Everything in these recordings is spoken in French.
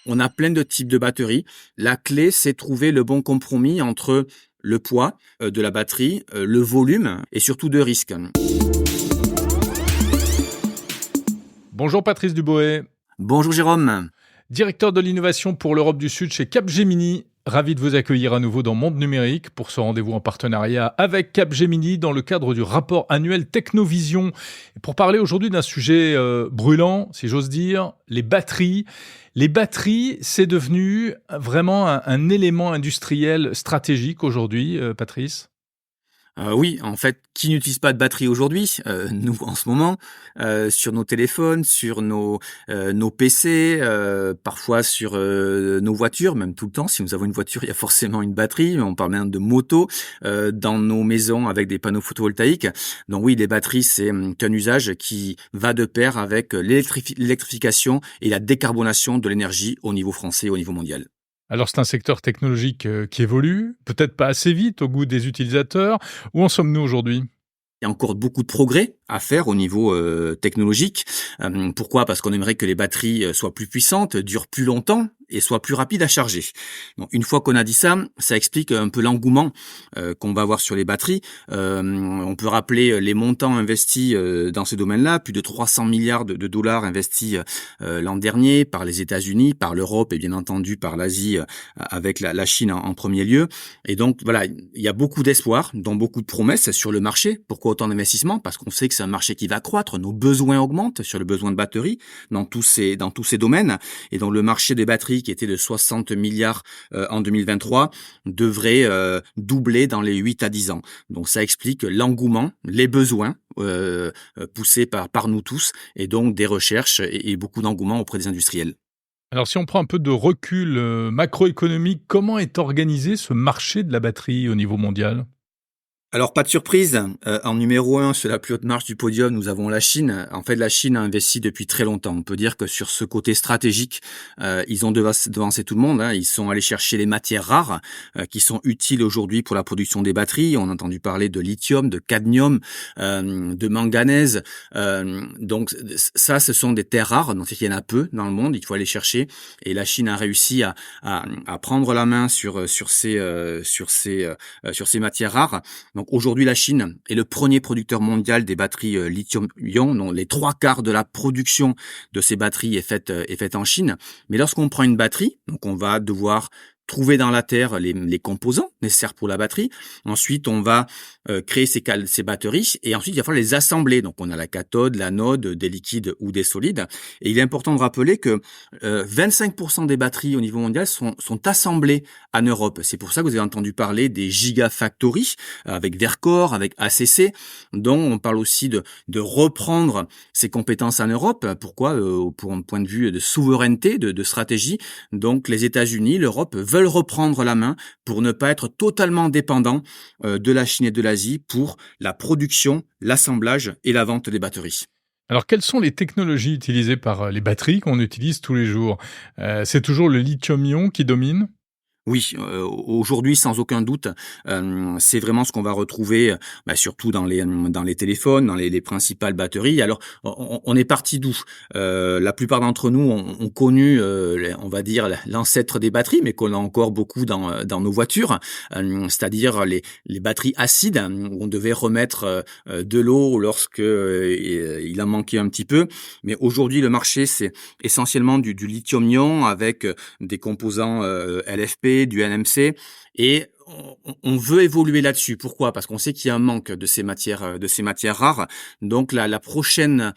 On a plein de types de batteries. La clé, c'est trouver le bon compromis entre le poids de la batterie, le volume et surtout de risque. Bonjour Patrice Duboé, Bonjour Jérôme. directeur de l'innovation pour l'Europe du Sud chez Capgemini. Ravi de vous accueillir à nouveau dans Monde Numérique pour ce rendez-vous en partenariat avec Capgemini dans le cadre du rapport annuel Technovision. Et pour parler aujourd'hui d'un sujet brûlant, si j'ose dire, les batteries. Les batteries, c'est devenu vraiment un élément industriel stratégique aujourd'hui, Patrice. Oui, en fait, qui n'utilise pas de batterie aujourd'hui? Nous, en ce moment, sur nos téléphones, sur nos PC, parfois sur nos voitures, même tout le temps. Si nous avons une voiture, il y a forcément une batterie. On parle même de moto, dans nos maisons avec des panneaux photovoltaïques. Donc oui, les batteries, c'est un usage qui va de pair avec l'électrification et la décarbonation de l'énergie au niveau français et au niveau mondial. Alors c'est un secteur technologique qui évolue, peut-être pas assez vite au goût des utilisateurs. Où en sommes-nous aujourd'hui ? Il y a encore beaucoup de progrès à faire au niveau technologique. Pourquoi ? Parce qu'on aimerait que les batteries soient plus puissantes, durent plus longtemps et soient plus rapides à charger. Donc, une fois qu'on a dit ça, ça explique un peu l'engouement qu'on va avoir sur les batteries. On peut rappeler les montants investis dans ce domaine-là, plus de 300 milliards de dollars investis l'an dernier par les États-Unis, par l'Europe et bien entendu par l'Asie avec la Chine en premier lieu. Et donc voilà, il y a beaucoup d'espoir, dont beaucoup de promesses sur le marché. Pourquoi autant d'investissements ? Parce qu'on sait que c'est un marché qui va croître, nos besoins augmentent sur le besoin de batteries dans tous ces domaines. Et donc le marché des batteries qui était de 60 milliards en 2023 devrait doubler dans les 8 à 10 ans. Donc ça explique l'engouement, les besoins poussés par nous tous et donc des recherches et beaucoup d'engouement auprès des industriels. Alors si on prend un peu de recul macroéconomique, comment est organisé ce marché de la batterie au niveau mondial ? Alors, pas de surprise, en numéro 1 sur la plus haute marche du podium, nous avons la Chine. En fait, la Chine a investi depuis très longtemps. On peut dire que sur ce côté stratégique, ils ont devancé tout le monde, hein. Ils sont allés chercher les matières rares qui sont utiles aujourd'hui pour la production des batteries. On a entendu parler de lithium, de cadmium, de manganèse. Donc ça, ce sont des terres rares. Donc il y en a peu dans le monde. Il faut aller chercher. Et la Chine a réussi à prendre la main sur ces matières rares. Donc aujourd'hui, la Chine est le premier producteur mondial des batteries lithium-ion. Donc les 3/4 de la production de ces batteries est faite en Chine. Mais lorsqu'on prend une batterie, donc on va devoir trouver dans la terre les composants nécessaires pour la batterie. Ensuite, on va créer ces batteries et ensuite, il va falloir les assembler. Donc, on a la cathode, l'anode, des liquides ou des solides. Et il est important de rappeler que 25% des batteries au niveau mondial sont assemblées en Europe. C'est pour ça que vous avez entendu parler des gigafactories avec Verkor, avec ACC, dont on parle aussi de reprendre ces compétences en Europe. Pourquoi ? Pour un point de vue de souveraineté, de stratégie. Donc, les États-Unis, l'Europe veulent reprendre la main pour ne pas être totalement dépendants de la Chine et de l'Asie pour la production, l'assemblage et la vente des batteries. Alors quelles sont les technologies utilisées par les batteries qu'on utilise tous les jours ? C'est toujours le lithium-ion qui domine ? Oui, aujourd'hui, sans aucun doute, c'est vraiment ce qu'on va retrouver, surtout dans les téléphones, dans les principales batteries. Alors, on est parti d'où ? La plupart d'entre nous ont connu, on va dire, l'ancêtre des batteries, mais qu'on a encore beaucoup dans nos voitures, c'est-à-dire les batteries acides, où on devait remettre de l'eau lorsque il en manquait un petit peu. Mais aujourd'hui, le marché, c'est essentiellement du lithium-ion avec des composants LFP, du NMC, et on veut évoluer là-dessus. Pourquoi ? Parce qu'on sait qu'il y a un manque de ces matières rares. Donc la prochaine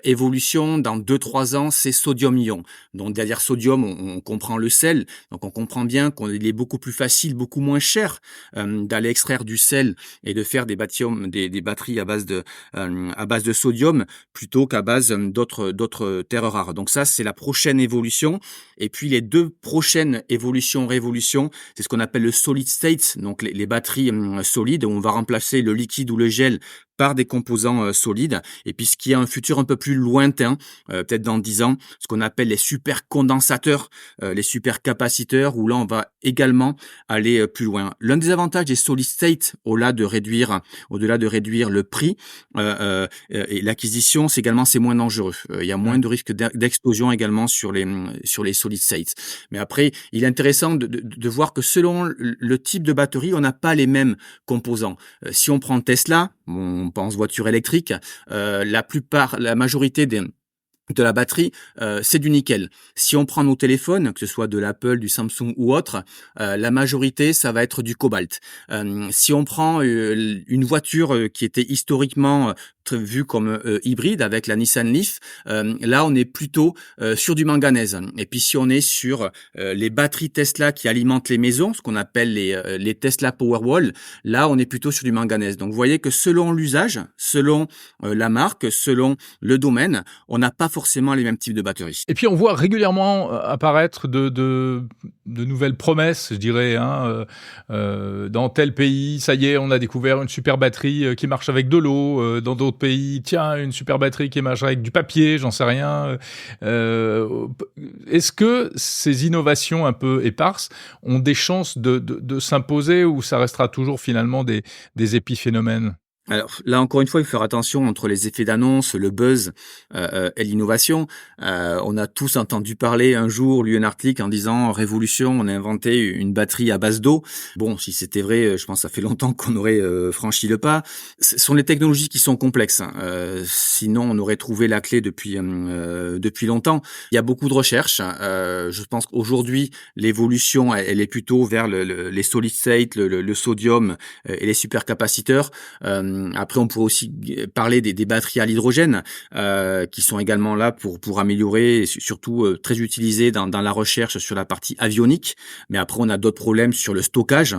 évolution dans 2-3 ans, c'est sodium-ion. Donc derrière sodium, on comprend le sel. Donc on comprend bien qu'il est beaucoup plus facile, beaucoup moins cher d'aller extraire du sel et de faire des batteries à base de sodium plutôt qu'à base d'autres terres rares. Donc ça, c'est la prochaine évolution. Et puis les deux prochaines révolutions, c'est ce qu'on appelle le solid state, donc les batteries solides, où on va remplacer le liquide ou le gel par des composants solides. Et puis ce qui est un futur un peu plus lointain, peut-être dans 10 ans, ce qu'on appelle les supercondensateurs, les supercapaciteurs, où là on va également aller plus loin. L'un des avantages des solid state, au-delà de réduire le prix et l'acquisition, c'est moins dangereux. Il y a moins de risques d'explosion également sur les solid state. Mais après, il est intéressant de voir que selon le type de batterie, on n'a pas les mêmes composants. Si on prend Tesla, on pense voiture électrique, la majorité de la batterie, c'est du nickel. Si on prend nos téléphones, que ce soit de l'Apple, du Samsung ou autre, la majorité, ça va être du cobalt. Si on prend une voiture qui était historiquement vue comme hybride avec la Nissan Leaf, là on est plutôt sur du manganèse. Et puis si on est sur les batteries Tesla qui alimentent les maisons, ce qu'on appelle les Tesla Powerwall, là on est plutôt sur du manganèse. Donc vous voyez que selon l'usage, selon la marque, selon le domaine, on n'a pas forcément les mêmes types de batteries. Et puis on voit régulièrement apparaître de nouvelles promesses, je dirais, dans tel pays, ça y est, on a découvert une super batterie qui marche avec de l'eau, dans d'autres pays, tiens, une super batterie qui marche avec du papier, j'en sais rien. Est-ce que ces innovations un peu éparses ont des chances de s'imposer, ou ça restera toujours finalement des épiphénomènes ? Alors là, encore une fois, il faut faire attention entre les effets d'annonce, le buzz et l'innovation. On a tous entendu parler un jour, lu un article en disant « Révolution, on a inventé une batterie à base d'eau ». Bon, si c'était vrai, je pense que ça fait longtemps qu'on aurait franchi le pas. Ce sont les technologies qui sont complexes. Sinon, on aurait trouvé la clé depuis longtemps. Il y a beaucoup de recherches. Je pense qu'aujourd'hui, l'évolution, elle est plutôt vers les solid state, le sodium et les supercapaciteurs. Après, on pourrait aussi parler des batteries à l'hydrogène qui sont également là pour améliorer, et surtout très utilisées dans la recherche sur la partie avionique. Mais après, on a d'autres problèmes sur le stockage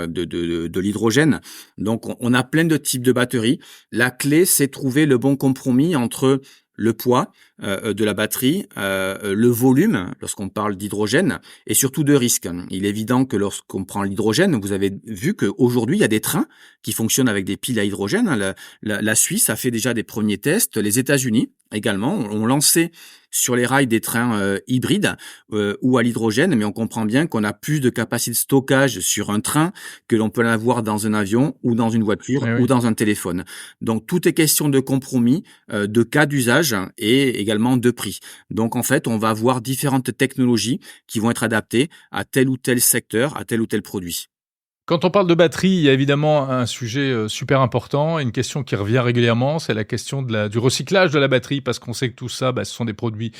de l'hydrogène. Donc, on a plein de types de batteries. La clé, c'est trouver le bon compromis entre le poids de la batterie, le volume lorsqu'on parle d'hydrogène, et surtout de risques. Il est évident que lorsqu'on prend l'hydrogène, vous avez vu qu'aujourd'hui il y a des trains qui fonctionnent avec des piles à hydrogène. La Suisse a fait déjà des premiers tests, les États-Unis également ont lancé sur les rails des trains hybrides ou à l'hydrogène, mais on comprend bien qu'on a plus de capacité de stockage sur un train que l'on peut l'avoir dans un avion ou dans une voiture ou dans un téléphone. Donc tout est question de compromis, de cas d'usage et également de prix. Donc en fait, on va avoir différentes technologies qui vont être adaptées à tel ou tel secteur, à tel ou tel produit. Quand on parle de batterie, il y a évidemment un sujet super important, une question qui revient régulièrement, c'est la question du recyclage de la batterie, parce qu'on sait que tout ça, ce sont des produits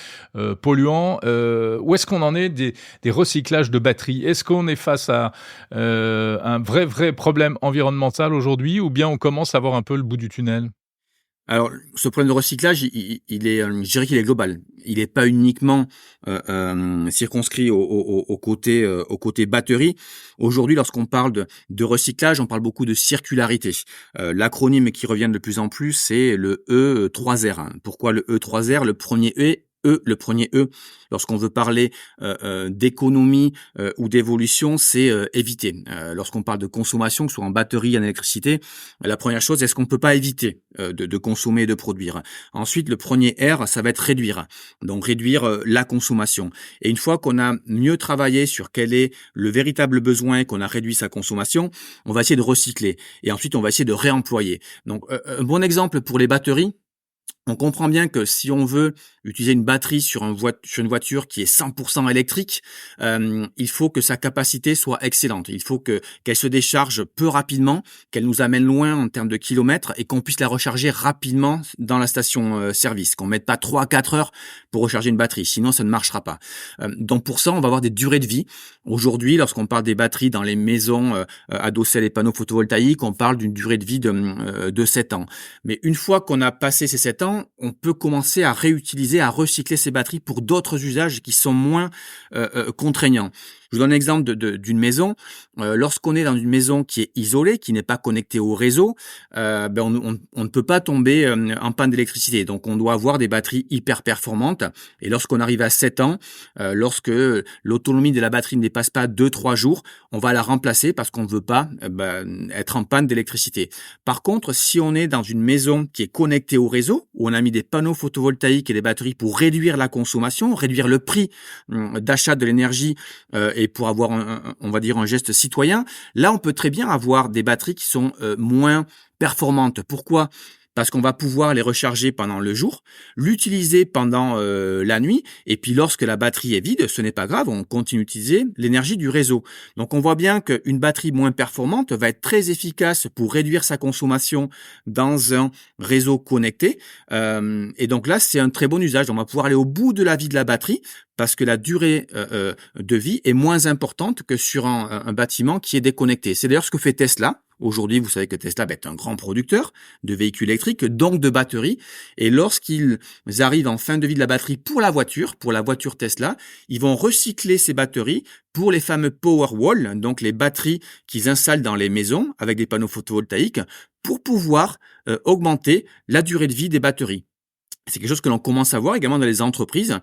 polluants. Où est-ce qu'on en est des recyclages de batteries ? Est-ce qu'on est face à un vrai problème environnemental aujourd'hui, ou bien on commence à voir un peu le bout du tunnel ? Alors, ce problème de recyclage, il est, je dirais qu'il est global. Il n'est pas uniquement circonscrit au côté batterie. Aujourd'hui, lorsqu'on parle de recyclage, on parle beaucoup de circularité. L'acronyme qui revient de plus en plus, c'est le E3R. Pourquoi le E3R ? Le premier E, lorsqu'on veut parler d'économie ou d'évolution, c'est éviter. Lorsqu'on parle de consommation, que ce soit en batterie, en électricité, la première chose, est-ce qu'on peut pas éviter de consommer et de produire ? Ensuite, le premier R, ça va être réduire. Donc réduire la consommation. Et une fois qu'on a mieux travaillé sur quel est le véritable besoin, qu'on a réduit sa consommation, on va essayer de recycler. Et ensuite, on va essayer de réemployer. Donc un bon exemple pour les batteries, on comprend bien que si on veut utiliser une batterie sur une voiture qui est 100% électrique, il faut que sa capacité soit excellente. Il faut qu'elle se décharge peu rapidement, qu'elle nous amène loin en termes de kilomètres et qu'on puisse la recharger rapidement dans la station service. Qu'on mette pas 3 à 4 heures pour recharger une batterie, sinon ça ne marchera pas. Donc pour ça, on va avoir des durées de vie. Aujourd'hui, lorsqu'on parle des batteries dans les maisons adossées à les panneaux photovoltaïques, on parle d'une durée de vie de 7 ans. Mais une fois qu'on a passé ces 7 ans, on peut commencer à réutiliser, à recycler ces batteries pour d'autres usages qui sont moins contraignants. Je vous donne un exemple d'une maison. Lorsqu'on est dans une maison qui est isolée, qui n'est pas connectée au réseau, on ne peut pas tomber en panne d'électricité. Donc, on doit avoir des batteries hyper performantes. Et lorsqu'on arrive à 7 ans, lorsque l'autonomie de la batterie ne dépasse pas 2-3 jours, on va la remplacer parce qu'on ne veut pas être en panne d'électricité. Par contre, si on est dans une maison qui est connectée au réseau, où on a mis des panneaux photovoltaïques et des batteries pour réduire la consommation, réduire le prix d'achat de l'énergie et pour avoir on va dire un geste citoyen, là on peut très bien avoir des batteries qui sont moins performantes. Pourquoi ? Parce qu'on va pouvoir les recharger pendant le jour, l'utiliser pendant la nuit, et puis lorsque la batterie est vide, ce n'est pas grave, on continue d'utiliser l'énergie du réseau. Donc on voit bien qu'une batterie moins performante va être très efficace pour réduire sa consommation dans un réseau connecté. Et donc là, c'est un très bon usage. On va pouvoir aller au bout de la vie de la batterie, parce que la durée de vie est moins importante que sur un bâtiment qui est déconnecté. C'est d'ailleurs ce que fait Tesla. Aujourd'hui, vous savez que Tesla est un grand producteur de véhicules électriques, donc de batteries. Et lorsqu'ils arrivent en fin de vie de la batterie pour la voiture Tesla, ils vont recycler ces batteries pour les fameux Powerwall, donc les batteries qu'ils installent dans les maisons avec des panneaux photovoltaïques, pour pouvoir augmenter la durée de vie des batteries. C'est quelque chose que l'on commence à voir également dans les entreprises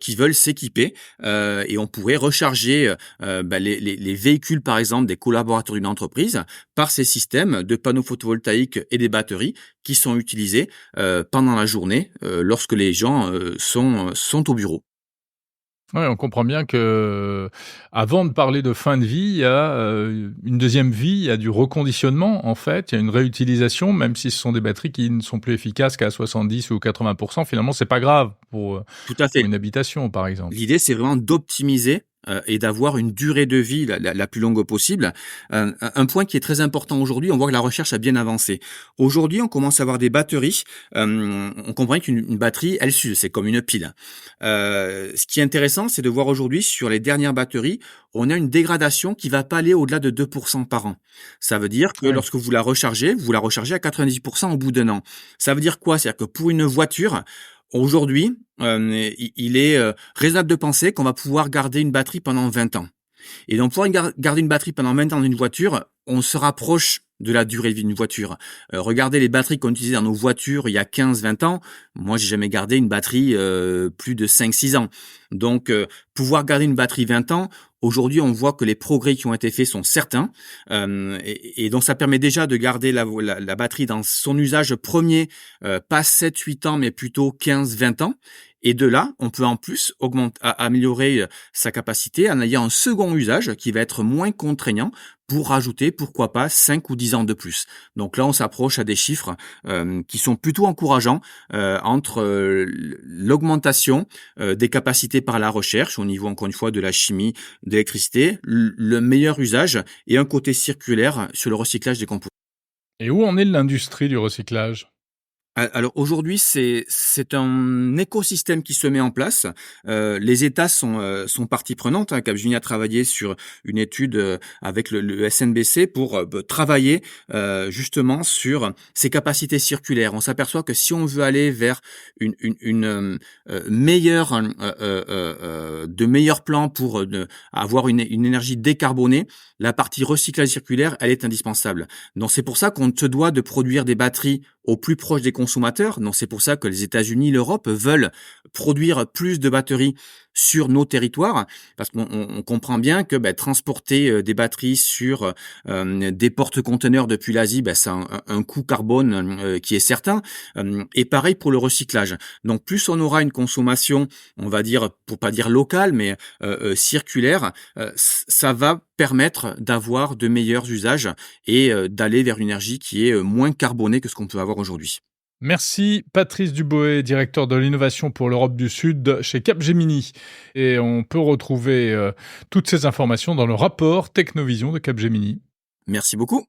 qui veulent s'équiper et on pourrait recharger les véhicules, par exemple, des collaborateurs d'une entreprise par ces systèmes de panneaux photovoltaïques et des batteries qui sont utilisés pendant la journée lorsque les gens sont au bureau. Ouais, on comprend bien que, avant de parler de fin de vie, il y a une deuxième vie, il y a du reconditionnement en fait, il y a une réutilisation, même si ce sont des batteries qui ne sont plus efficaces qu'à 70 ou 80%, finalement c'est pas grave Tout à pour fait. une habitation par exemple. L'idée, c'est vraiment d'optimiser et d'avoir une durée de vie la plus longue possible. Un point qui est très important aujourd'hui, on voit que la recherche a bien avancé. Aujourd'hui, on commence à avoir des batteries. On comprend qu'une batterie, elle s'use, c'est comme une pile. Ce qui est intéressant, c'est de voir aujourd'hui sur les dernières batteries, on a une dégradation qui va pas aller au-delà de 2% par an. Ça veut dire que Oui. lorsque vous la rechargez à 90% au bout d'un an. Ça veut dire quoi ? C'est-à-dire que pour une voiture, aujourd'hui, il est raisonnable de penser qu'on va pouvoir garder une batterie pendant 20 ans. Et donc, pour garder une batterie pendant 20 ans dans une voiture, on se rapproche de la durée de vie d'une voiture. Regardez les batteries qu'on utilisait dans nos voitures il y a 15-20 ans. Moi, j'ai jamais gardé une batterie plus de 5-6 ans. Donc, pouvoir garder une batterie 20 ans, aujourd'hui, on voit que les progrès qui ont été faits sont certains. Et donc, ça permet déjà de garder la batterie dans son usage premier, pas 7-8 ans, mais plutôt 15-20 ans. Et de là, on peut en plus améliorer sa capacité en ayant un second usage qui va être moins contraignant pour rajouter, pourquoi pas, 5 ou 10 ans de plus. Donc là, on s'approche à des chiffres qui sont plutôt encourageants entre l'augmentation des capacités par la recherche, au niveau, encore une fois, de la chimie, de l'électricité, le meilleur usage et un côté circulaire sur le recyclage des composants. Et où en est l'industrie du recyclage ? Alors aujourd'hui, c'est un écosystème qui se met en place. Les États sont partie prenante. Capgemini a travaillé sur une étude avec le SNBC pour travailler justement sur ces capacités circulaires. On s'aperçoit que si on veut aller vers une meilleure de meilleurs plans pour avoir une énergie décarbonée, la partie recyclage circulaire, elle est indispensable. Donc c'est pour ça qu'on se doit de produire des batteries au plus proche des consommateurs. Donc c'est pour ça que les États-Unis, l'Europe veulent produire plus de batteries sur nos territoires, parce qu'on comprend bien que transporter des batteries sur des porte-conteneurs depuis l'Asie, ça a un coût carbone qui est certain. Et pareil pour le recyclage. Donc plus on aura une consommation, on va dire, pour pas dire locale, mais circulaire, ça va permettre d'avoir de meilleurs usages et d'aller vers une énergie qui est moins carbonée que ce qu'on peut avoir aujourd'hui. Merci Patrice Duboé, directeur de l'innovation pour l'Europe du Sud chez Capgemini. Et on peut retrouver toutes ces informations dans le rapport Technovision de Capgemini. Merci beaucoup.